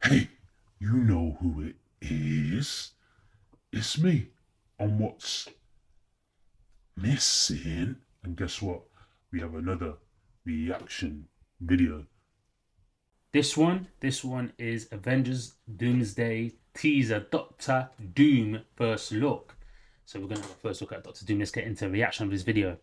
Hey, you know who it is. It's me. On what's missing. And guess what? We have another reaction video. This one is Avengers Doomsday teaser Doctor Doom first look. So we're gonna have a first look at Doctor Doom. Let's get into a reaction of this video.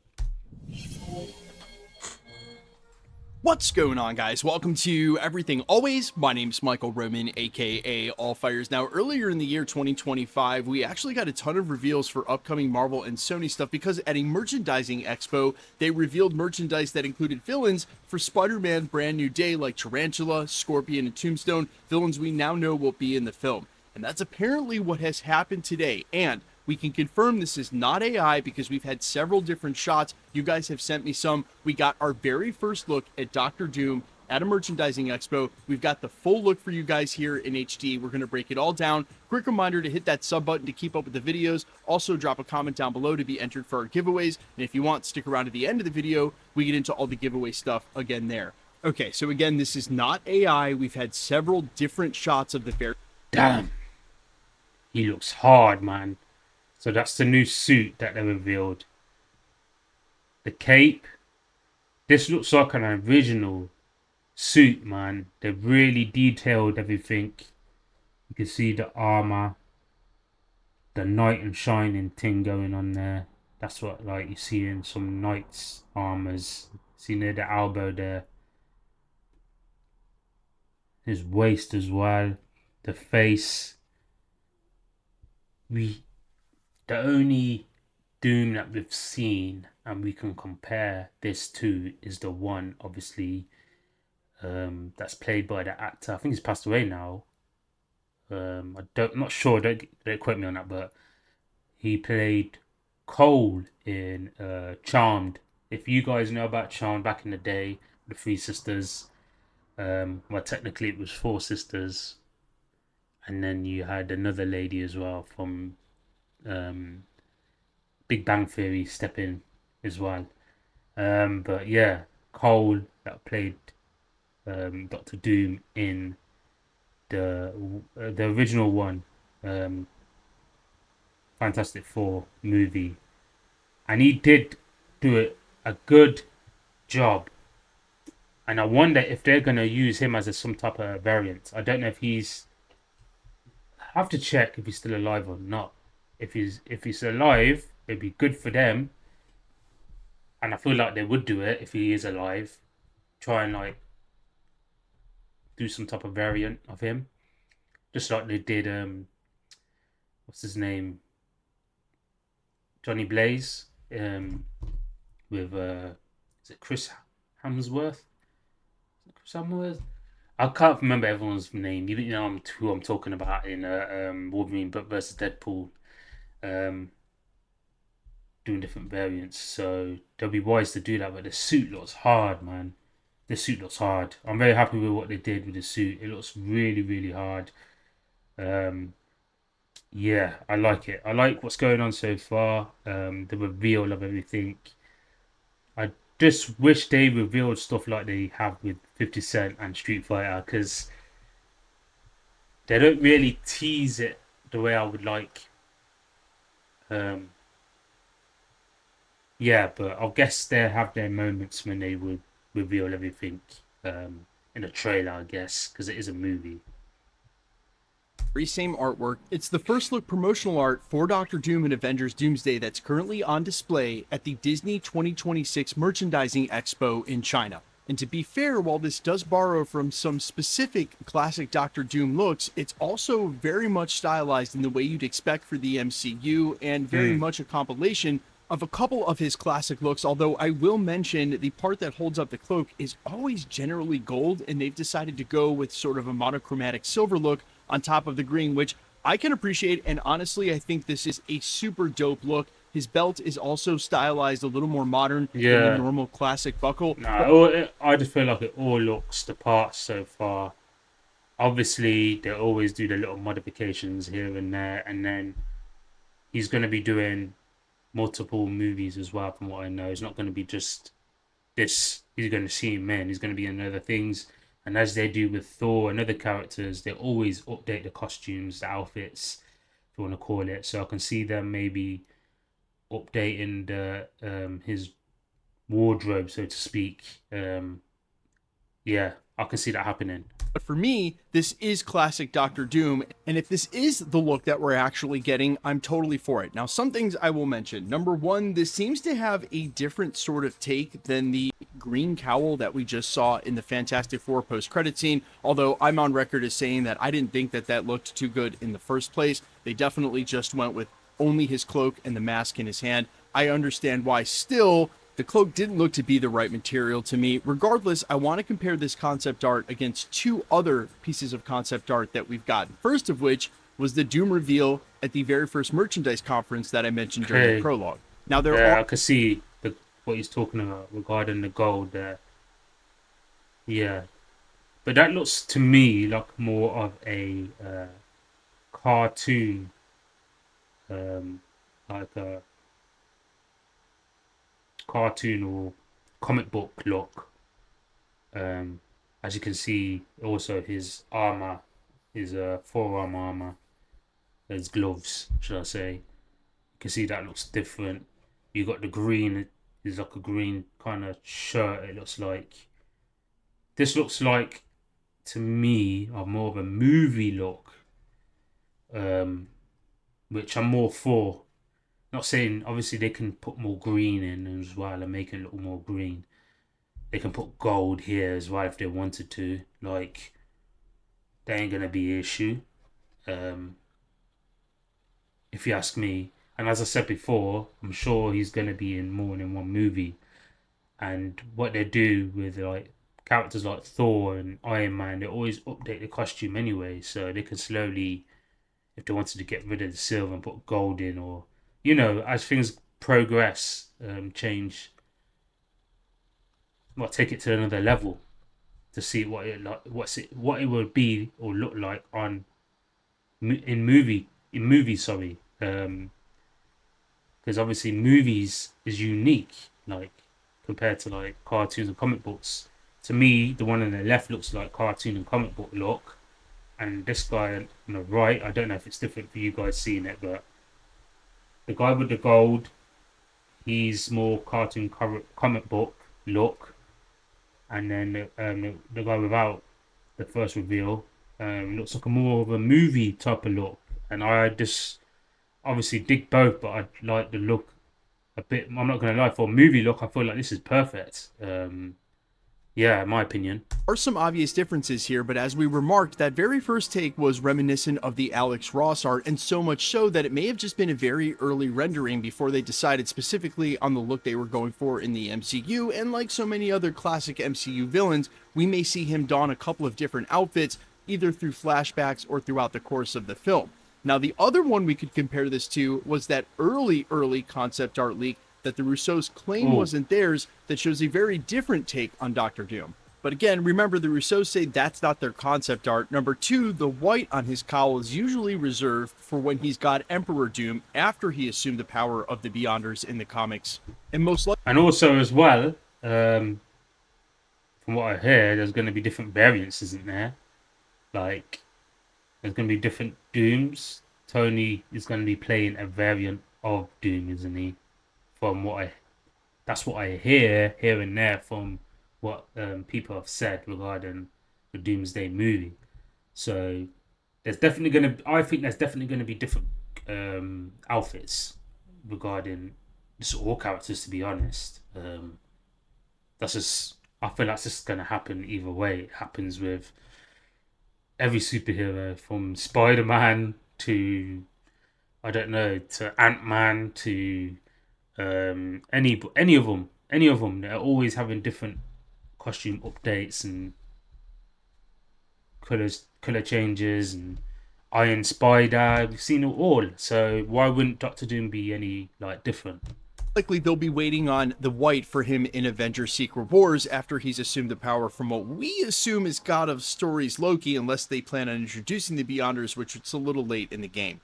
What's going on, guys? Welcome to Everything Always. My name's Michael Roman, aka All Fires. Now, earlier in the year 2025, we actually got a ton of reveals for upcoming Marvel and Sony stuff because at a merchandising expo, they revealed merchandise that included villains for Spider-Man Brand New Day like Tarantula, Scorpion, and Tombstone, villains we now know will be in the film. And that's apparently what has happened today. And we can confirm this is not AI because we've had several different shots. You guys have sent me some. We got our very first look at Doctor Doom at a merchandising expo. We've got the full look for you guys here in HD. We're going to break it all down. Quick reminder to hit that sub button to keep up with the videos. Also, drop a comment down below to be entered for our giveaways. And if you want, stick around to the end of the video. We get into all the giveaway stuff again there. Okay, so again, this is not AI. We've had several different shots of the very... Damn, he looks hard, man. So that's the new suit that they revealed. The cape. This looks like an original suit, man. They've really detailed everything. You can see the armor, the knight and shining thing going on there. That's what like you see in some knights' armors. See near the elbow there. His waist as well. The face. The only Doom that we've seen and we can compare this to is the one obviously that's played by the actor. I think he's passed away now. I'm not sure. Don't quote me on that, but he played Cole in Charmed. If you guys know about Charmed back in the day, the three sisters. Well, technically it was four sisters, and then you had another lady as well from um, Big Bang Theory step in as well. But yeah, Cole that played Doctor Doom in the original one, um, Fantastic Four movie, and he did do a good job. And I wonder if they're gonna use him as some type of variant. I don't know if he's. I have to check if he's still alive or not. If he's alive, it'd be good for them, and I feel like they would do it if he is alive. Try and like do some type of variant of him, just like they did. What's his name? Johnny Blaze. With is it Chris Hemsworth? Chris Hemsworth. I can't remember everyone's name. You know who I'm talking about in Wolverine but versus Deadpool. Um, doing different variants. So they'll be wise to do that. But the suit looks hard, man. The suit looks hard. I'm very happy with what they did with the suit. It looks really, really hard. Um, yeah, I like it. I like what's going on so far. The reveal of everything. I just wish they revealed stuff like they have with 50 Cent and Street Fighter because they don't really tease it the way I would like. Um, yeah, but I guess they have their moments when they would reveal everything in a trailer, I guess, because it is a movie. very same artwork. It's the first look promotional art for Doctor Doom and Avengers Doomsday that's currently on display at the Disney 2026 Merchandising Expo in China. And to be fair, while this does borrow from some specific classic Doctor Doom looks, it's also very much stylized in the way you'd expect for the MCU and very Mm. much a compilation of a couple of his classic looks, although I will mention the part that holds up the cloak is always generally gold, and they've decided to go with sort of a monochromatic silver look on top of the green, which I can appreciate, and honestly, I think this is a super dope look. His belt is also stylized a little more modern than the Yeah, normal classic buckle. no, I just feel like it all looks the part so far. Obviously, they always do the little modifications here and there, and then he's going to be doing multiple movies as well, from what I know. It's not going to be just this. He's going to see him in. He's going to be in other things. And as they do with Thor and other characters, they always update the costumes, the outfits, if you want to call it. So I can see them maybe updating his wardrobe, so to speak. Yeah, I can see that happening. But for me, this is classic Doctor Doom, and if this is the look that we're actually getting, I'm totally for it. Now, some things I will mention. Number one, this seems to have a different sort of take than the green cowl that we just saw in the Fantastic Four post-credit scene, although I'm on record as saying that I didn't think that that looked too good in the first place. They definitely just went with only his cloak and the mask in his hand. I understand why still. The cloak didn't look to be the right material to me. Regardless, I want to compare this concept art against two other pieces of concept art that we've gotten. First of which was the Doom reveal at the very first merchandise conference that I mentioned during the prologue. Now I can see what he's talking about regarding the gold there. Yeah, but that looks to me like more of a cartoon, like a cartoon or comic book look. As you can see, also his armor, his forearm armor, his gloves, should I say. You can see that looks different. You got the green, it's like a green kind of shirt, it looks like. This looks like, to me, more of a movie look, which I'm more for. Not saying, obviously, they can put more green in as well and make it look more green. They can put gold here as well if they wanted to. Like, that ain't going to be an issue. If you ask me. And as I said before, I'm sure he's going to be in more than one movie. And what they do with, like, characters like Thor and Iron Man, they always update the costume anyway. So they can slowly, if they wanted to get rid of the silver and put gold in, or as things progress, change, take it to another level to see what it would be or look like in movies. Sorry, because obviously movies is unique, like compared to like cartoons and comic books. To me, the one on the left looks like cartoon and comic book look, and this guy on the right, I don't know if it's different for you guys seeing it, but the guy with the gold, he's more cartoon comic book look. And then the guy without the first reveal looks like more of a movie type of look. And I just obviously dig both, but I like the look a bit. I'm not going to lie, for a movie look, I feel like this is perfect. Yeah, in my opinion. There are some obvious differences here, but as we remarked, that very first take was reminiscent of the Alex Ross art, and so much so that it may have just been a very early rendering before they decided specifically on the look they were going for in the MCU. And like so many other classic MCU villains, we may see him don a couple of different outfits, either through flashbacks or throughout the course of the film. Now, the other one we could compare this to was that early concept art leak that the Russos claim wasn't theirs, that shows a very different take on Doctor Doom. But again, remember, the Russos say that's not their concept art. Number two, the white on his cowl is usually reserved for when he's got Emperor Doom after he assumed the power of the Beyonders in the comics. And also as well, from what I hear, there's going to be different variants, isn't there? Like, there's going to be different Dooms. Tony is going to be playing a variant of Doom, isn't he? That's what I hear here and there from what people have said regarding the Doomsday movie. So I think there's definitely gonna be different outfits regarding just all characters. To be honest, I feel that's just gonna happen either way. It happens with every superhero, from Spider-Man to, I don't know, to Ant-Man to any of them. They're always having different costume updates and color changes, and Iron Spider. We've seen it all. So why wouldn't Doctor Doom be any different? Likely they'll be waiting on the white for him in Avengers Secret Wars after he's assumed the power from what we assume is God of Stories Loki, unless they plan on introducing the Beyonders, which it's a little late in the game.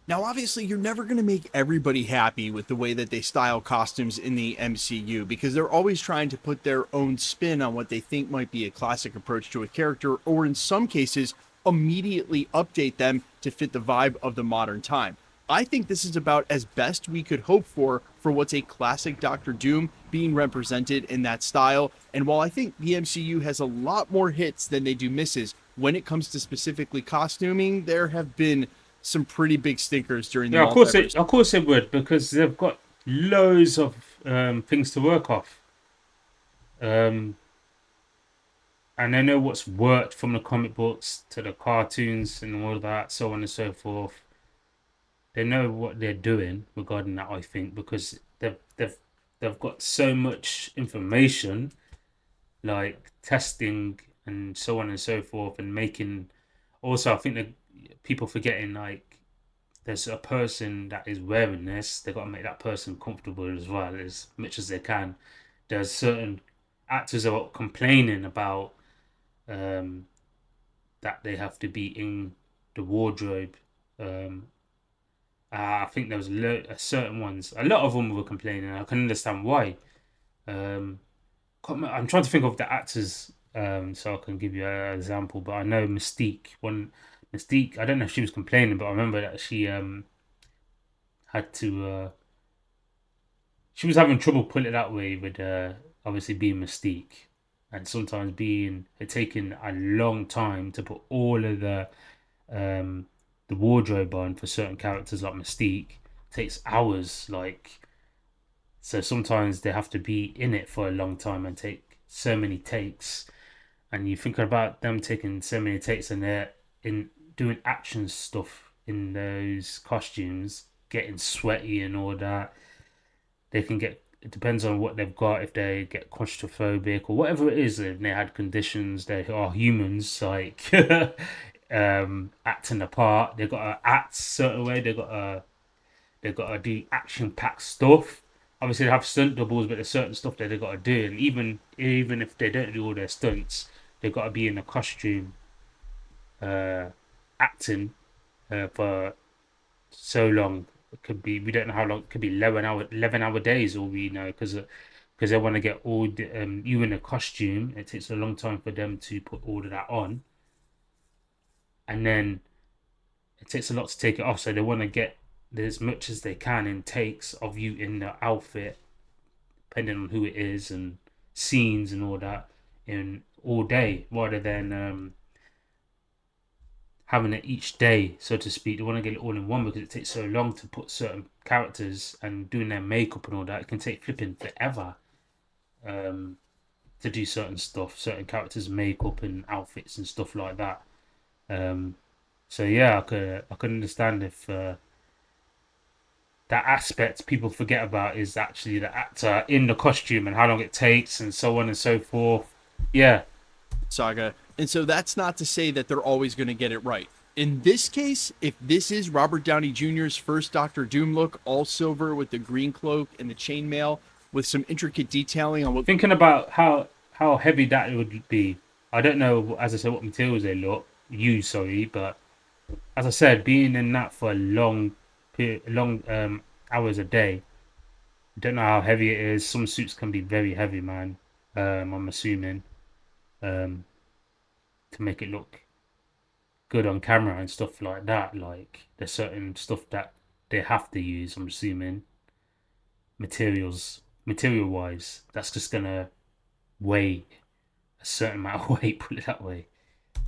Now, obviously, you're never going to make everybody happy with the way that they style costumes in the MCU because they're always trying to put their own spin on what they think might be a classic approach to a character, or in some cases, immediately update them to fit the vibe of the modern time. I think this is about as best we could hope for what's a classic Doctor Doom being represented in that style. And while I think the MCU has a lot more hits than they do misses when it comes to specifically costuming, there have been some pretty big stinkers during the Yeah, multiverse. of course it would, because they've got loads of things to work off. And they know what's worked from the comic books to the cartoons and all that, so on and so forth. They know what they're doing regarding that, I think, because they've got so much information, like testing and so on and so forth, and making. Also, I think that people forgetting, like, there's a person that is wearing this. They got to make that person comfortable as well, as much as they can. There's certain actors are complaining about that they have to be in the wardrobe. I think there was certain ones. A lot of them were complaining. I can understand why. I'm trying to think of the actors, so I can give you an example. But I know Mystique. Mystique, I don't know if she was complaining, but I remember that she had to. She was having trouble, put it that way, with obviously being Mystique, and sometimes it taking a long time to put all of the wardrobe on for certain characters like Mystique. It takes hours, like, so sometimes they have to be in it for a long time and take so many takes. And you think about them taking so many takes and they're in doing action stuff in those costumes, getting sweaty and all that. They can get, it depends on what they've got, if they get claustrophobic or whatever it is, and they had conditions, they are humans, like acting a part. They've got to act a certain way, they've got to do action packed stuff. Obviously they have stunt doubles, but there's certain stuff that they've got to do, and even if they don't do all their stunts, they've got to be in a costume acting for so long. It could be, we don't know how long, it could be 11 hour days, all we know, because they want to get all you in a costume. It takes a long time for them to put all of that on, and then it takes a lot to take it off, so they want to get as much as they can in takes of you in the outfit, depending on who it is and scenes and all that, in all day, rather than having it each day, so to speak. They want to get it all in one because it takes so long to put certain characters and doing their makeup and all that. It can take flipping forever to do certain stuff, certain characters' makeup and outfits and stuff like that. So yeah, I could understand if that aspect people forget about is actually the actor in the costume and how long it takes and so on and so forth. Yeah. Saga. And so that's not to say that they're always going to get it right. In this case, if this is Robert Downey Jr.'s first Doctor Doom look, all silver with the green cloak and the chainmail, with some intricate detailing on what... Thinking about how heavy that would be. I don't know, as I said, what materials they use, but as I said, being in that for long hours a day, I don't know how heavy it is. Some suits can be very heavy, man. I'm assuming, to make it look good on camera and stuff like that. Like, there's certain stuff that they have to use, I'm assuming, material wise, that's just gonna weigh a certain amount of weight, put it that way.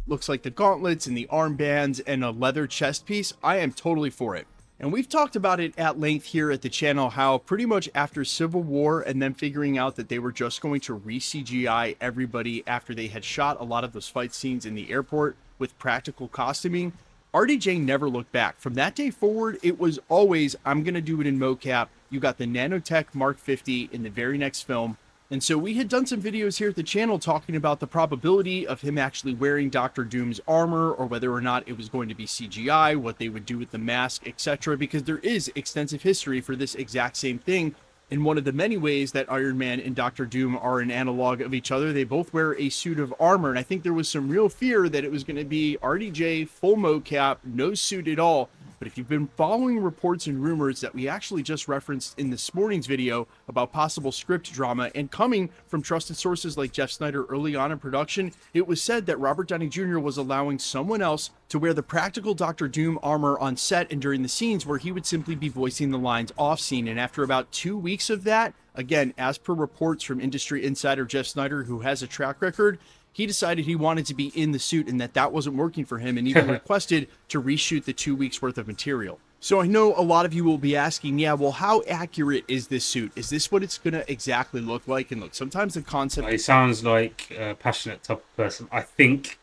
Looks like the gauntlets and the armbands and a leather chest piece. I am totally for it. And we've talked about it at length here at the channel, how pretty much after Civil War and then figuring out that they were just going to re-CGI everybody after they had shot a lot of those fight scenes in the airport with practical costuming, RDJ never looked back. From that day forward, it was always, I'm going to do it in mocap. You got the Nanotech Mark 50 in the very next film. And so we had done some videos here at the channel talking about the probability of him actually wearing Doctor Doom's armor, or whether or not it was going to be CGI, what they would do with the mask, etc. Because there is extensive history for this exact same thing. In one of the many ways that Iron Man and Doctor Doom are an analog of each other, they both wear a suit of armor. And I think there was some real fear that it was going to be RDJ, full mocap, no suit at all. But if you've been following reports and rumors that we actually just referenced in this morning's video about possible script drama and coming from trusted sources like Jeff Snyder early on in production, it was said that Robert Downey Jr. was allowing someone else to wear the practical Doctor Doom armor on set and during the scenes where he would simply be voicing the lines off scene. And after about 2 weeks of that, again, as per reports from industry insider Jeff Snyder, who has a track record, he decided he wanted to be in the suit and that wasn't working for him, and even requested to reshoot the 2 weeks worth of material. So I know a lot of you will be asking, yeah, well, how accurate is this suit? Is this what it's going to exactly look like? And look, sometimes the concept... He sounds like a passionate type of person, I think,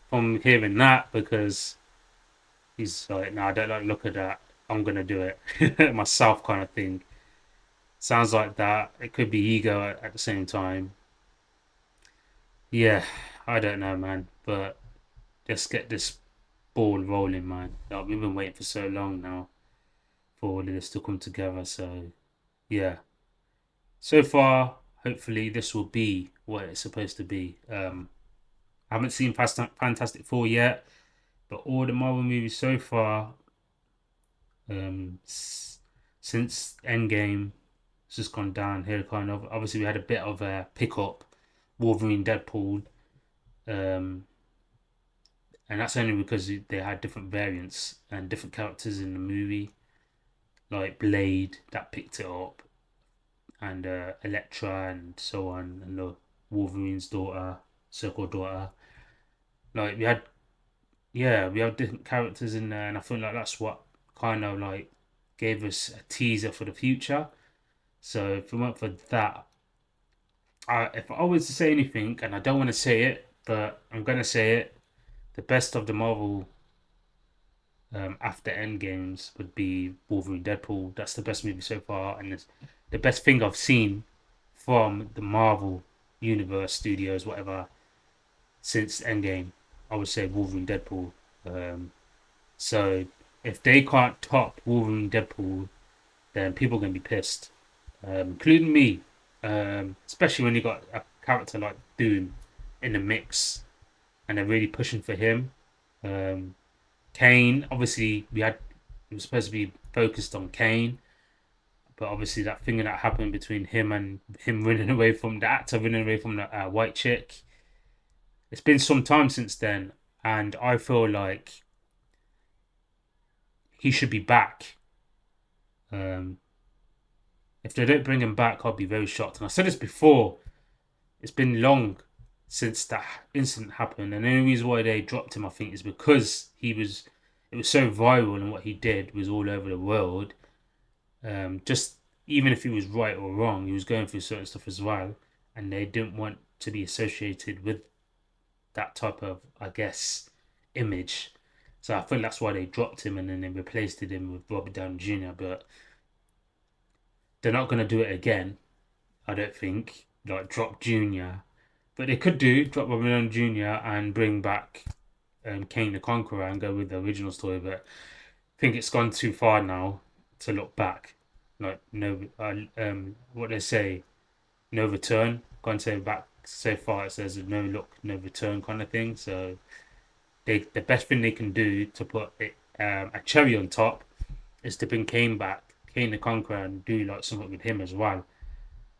from hearing that, because he's like, no, I don't like look at that. I'm going to do it myself kind of thing. Sounds like that. It could be ego at the same time. Yeah, I don't know, man. But let's get this ball rolling, man. Like, we've been waiting for so long now for all of this to come together. So, yeah. So far, hopefully, this will be what it's supposed to be. I haven't seen Fantastic Four yet, but all the Marvel movies so far, since Endgame, it's just gone downhill, kind of. Obviously, we had a bit of a pickup. Wolverine, Deadpool, and that's only because they had different variants and different characters in the movie, like Blade that picked it up, and Elektra and so on, and the Wolverine's daughter, so-called daughter. Like we had different characters in there, and I feel like that's what kind of like gave us a teaser for the future. So if it weren't for that, if I was to say anything, and I don't want to say it, but I'm going to say it, the best of the Marvel after Endgames would be Wolverine Deadpool. That's the best movie so far, and it's the best thing I've seen from the Marvel Universe Studios, whatever, since Endgame. I would say Wolverine Deadpool. So if they can't top Wolverine Deadpool, then people are going to be pissed, including me. Especially when you got a character like Doom in the mix and they're really pushing for him. Kane, obviously it was supposed to be focused on Kane, but obviously that thing that happened between him and him running away from the actor, running away from the white chick. It's been some time since then, and I feel like he should be back. If they don't bring him back, I'll be very shocked. And I said this before, it's been long since that incident happened. And the only reason why they dropped him, I think, is because it was so viral and what he did was all over the world. Just even if he was right or wrong, he was going through certain stuff as well. And they didn't want to be associated with that type of, I guess, image. So I think that's why they dropped him and then they replaced him with Robert Downey Jr. But they're not going to do it again, I don't think. Like, drop Junior. But they could drop Robert Downey Jr. and bring back Kane the Conqueror and go with the original story. But I think it's gone too far now to look back. Like, no, what they say, no return. Gone so back so far, it says no look, no return kind of thing. So the best thing they can do to put a cherry on top is to bring Kane back, Kane the Conqueror, and do like something with him as well.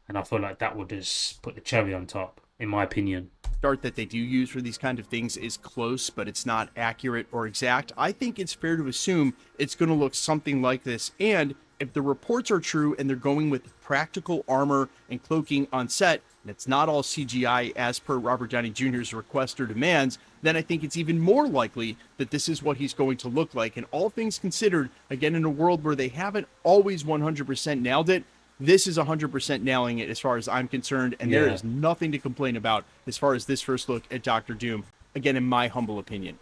And I feel like that would just put the cherry on top, in my opinion. Start that they do use for these kind of things is close, but it's not accurate or exact. I think it's fair to assume it's going to look something like this. And if the reports are true and they're going with practical armor and cloaking on set, and it's not all CGI as per Robert Downey Jr.'s request or demands, then I think it's even more likely that this is what he's going to look like. And all things considered, again, in a world where they haven't always 100% nailed it, this is 100% nailing it as far as I'm concerned, and there is nothing to complain about as far as this first look at Doctor Doom, again, in my humble opinion.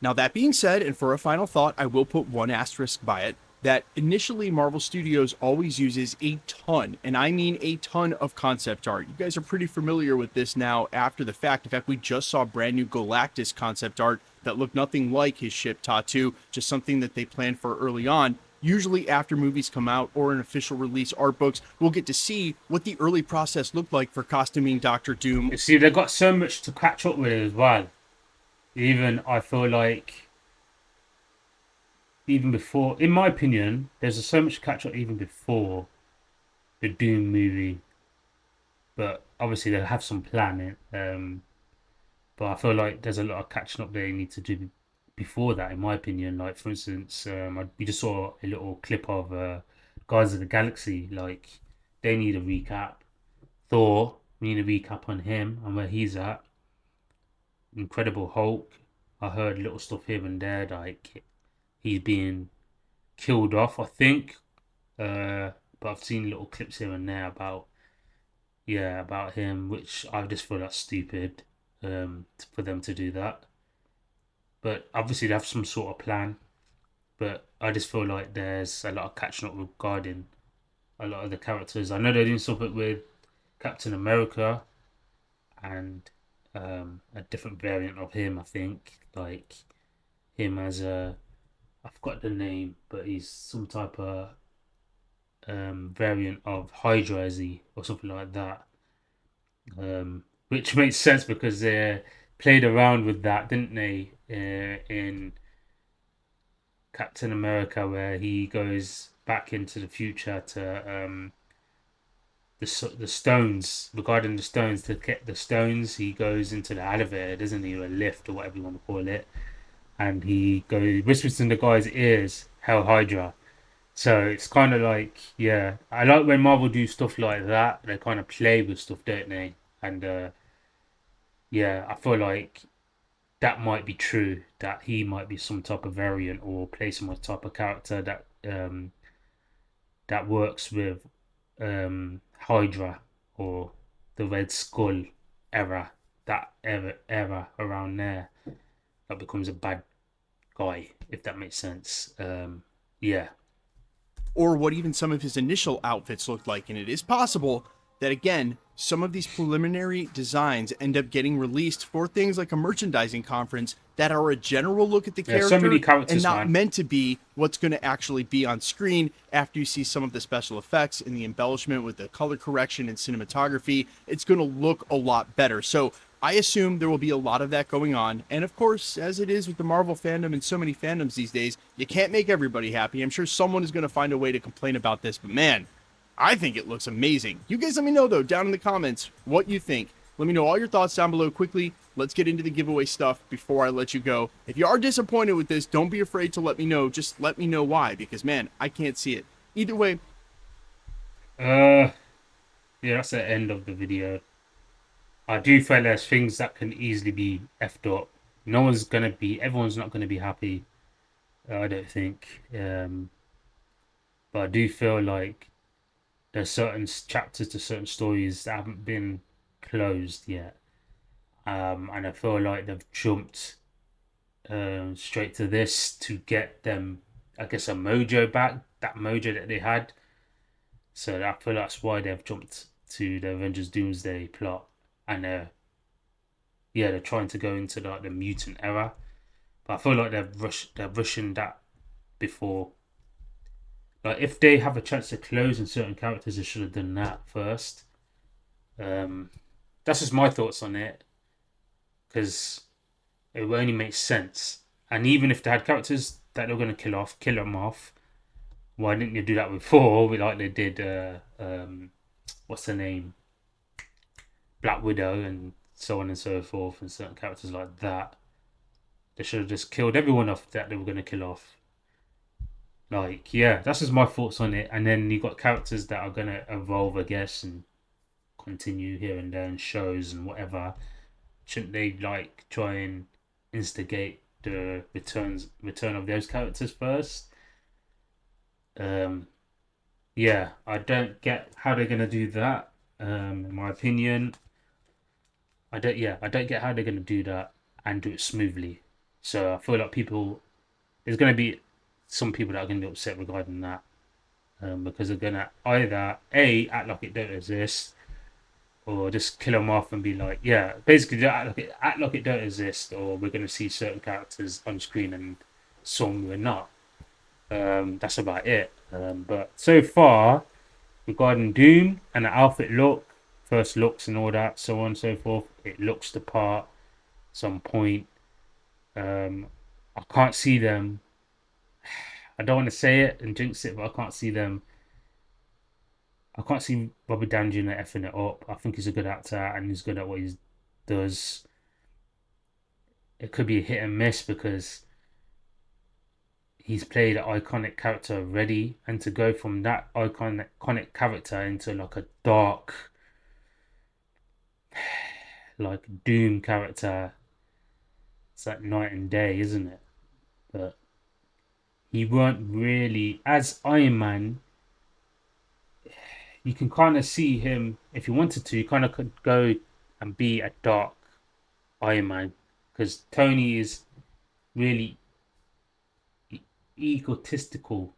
Now, that being said, and for a final thought, I will put one asterisk by it, that initially Marvel Studios always uses a ton, and I mean a ton of concept art. You guys are pretty familiar with this now after the fact. In fact, we just saw brand new Galactus concept art that looked nothing like his ship Tattoo, just something that they planned for early on. Usually after movies come out or in official release art books, we'll get to see what the early process looked like for costuming Doctor Doom. You see, they've got so much to catch up with as well. Even I feel like even before, in my opinion, there's so much catch up even before the Doom movie. But obviously they'll have some planning. But I feel like there's a lot of catching up they need to do before that, in my opinion. Like for instance, we just saw a little clip of Guardians of the Galaxy. Like they need a recap. Thor, we need a recap on him and where he's at. Incredible Hulk. I heard little stuff here and there, like he's being killed off, I think. But I've seen little clips here and there about about him, which I just feel that's stupid for them to do that. But obviously they have some sort of plan. But I just feel like there's a lot of catching up regarding a lot of the characters. I know they're doing something with Captain America and a different variant of him, I think. Like him as I forgot the name, but he's some type of variant of Hydra, is he, or something like that. Which makes sense because they played around with that, didn't they? In Captain America, where he goes back into the future to the stones, regarding the stones, to get the stones, he goes into the elevator, doesn't he, or a lift or whatever you want to call it, and he goes whispers in the guy's ears, "Hell Hydra." So it's kind of like, yeah, I like when Marvel do stuff like that. They kind of play with stuff, don't they? And yeah, I feel like that might be true. That he might be some type of variant or play some type of character that works with Hydra or the Red Skull era, that era around there, that becomes a bad guy, if that makes sense. Yeah. Or what even some of his initial outfits looked like. And it is possible that, again, some of these preliminary designs end up getting released for things like a merchandising conference that are a general look at the character so many characters, and not man. meant to be what's going to actually be on screen after you see some of the special effects and the embellishment with the color correction and cinematography. It's going to look a lot better. So I assume there will be a lot of that going on. And of course, as it is with the Marvel fandom and so many fandoms these days, you can't make everybody happy. I'm sure someone is going to find a way to complain about this, but man, I think it looks amazing. You guys let me know, though, down in the comments what you think. Let me know all your thoughts down below quickly. Let's get into the giveaway stuff before I let you go. If you are disappointed with this, don't be afraid to let me know. Just let me know why, because, man, I can't see it. Either way. Yeah, that's the end of the video. I do feel there's things that can easily be effed up. Everyone's not gonna be happy. I don't think. But I do feel like there's certain chapters to certain stories that haven't been closed yet. And I feel like they've jumped straight to this to get them, I guess, a mojo back, that mojo that they had. So I feel that's why they've jumped to the Avengers Doomsday plot. And they're trying to go into the mutant era. But I feel like they're rushing that before. Like, if they have a chance to close in certain characters, they should have done that first. That's just my thoughts on it. Because it will only make sense. And even if they had characters that they were going to kill them off, why didn't you do that before? Like they did, what's her name? Black Widow and so on and so forth, and certain characters like that. They should have just killed everyone off that they were going to kill off. Like, yeah, that's just my thoughts on it. And then you got characters that are going to evolve, I guess, and continue here and there in shows and whatever. Shouldn't they, like, try and instigate the return of those characters first? Yeah, I don't get how they're going to do that, in my opinion. I don't get how they're going to do that and do it smoothly. So I feel like there's going to be some people that are going to be upset regarding that, because they're going to either act like it don't exist, or just kill them off and be like, yeah, basically act like it don't exist, or we're going to see certain characters on screen and some we're not. That's about it. But so far, regarding Doom and the outfit look, first looks and all that, so on and so forth, it looks the part. Some point, I can't see them I don't want to say it and jinx it, but I can't see them. I can't see Robert Downey Jr. effing it up. I think he's a good actor and he's good at what he does. It could be a hit and miss because he's played an iconic character already, and to go from that iconic character into like a dark, like Doom character, it's like night and day, isn't it? But he weren't really as Iron Man. You can kind of see him if you wanted to. You kind of could go and be a dark Iron Man because Tony is really egotistical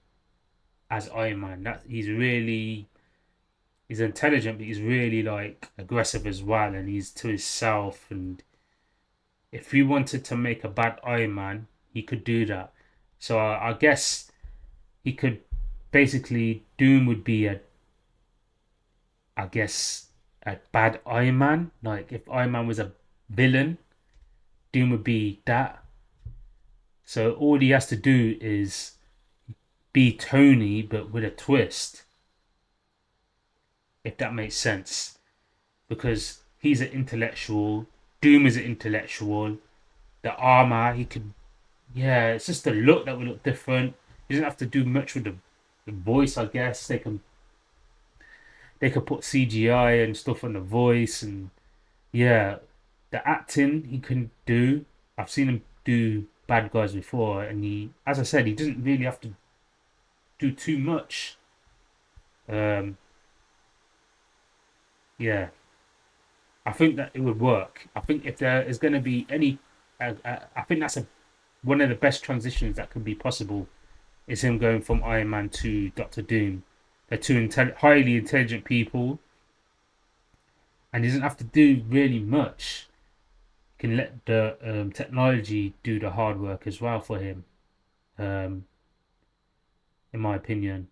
as Iron Man. That he's intelligent, but he's really like aggressive as well, and he's to himself. And if he wanted to make a bad Iron Man, he could do that. So I guess he could basically Doom would be I guess a bad Iron Man. Like if Iron Man was a villain, Doom would be that. So all he has to do is be Tony, but with a twist, if that makes sense. Because he's an intellectual, Doom is an intellectual. The armor, it's just the look that would look different. He doesn't have to do much with the voice, I guess. They could put CGI and stuff on the voice, and yeah, the acting he can do. I've seen him do bad guys before, and as I said, he doesn't really have to do too much. Yeah, I think that it would work. I think if there is going to be any, I think that's one of the best transitions that could be possible. Is him going from Iron Man to Doctor Doom. They're two highly intelligent people, and he doesn't have to do really much. He can let the technology do the hard work as well for him, in my opinion.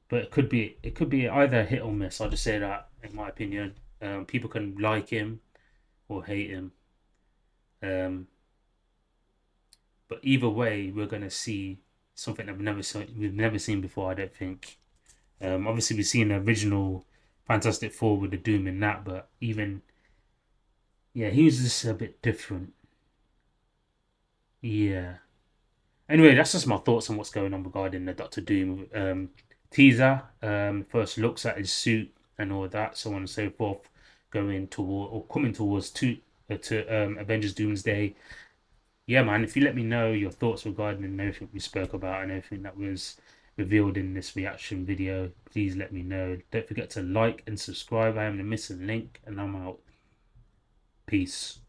But it could be either hit or miss. I'll just say that in my opinion. People can like him or hate him, but either way, we're gonna see something that we've never seen before. I don't think. Obviously, we've seen the original Fantastic Four with the Doom in that, but even he was just a bit different. Yeah. Anyway, that's just my thoughts on what's going on regarding the Doctor Doom teaser. First looks at his suit and all that, so on and so forth, coming towards to Avengers Doomsday. Yeah, man, if you let me know your thoughts regarding everything we spoke about and everything that was revealed in this reaction video, please let me know. Don't forget to like and subscribe. I am the missing link, and I'm out. Peace.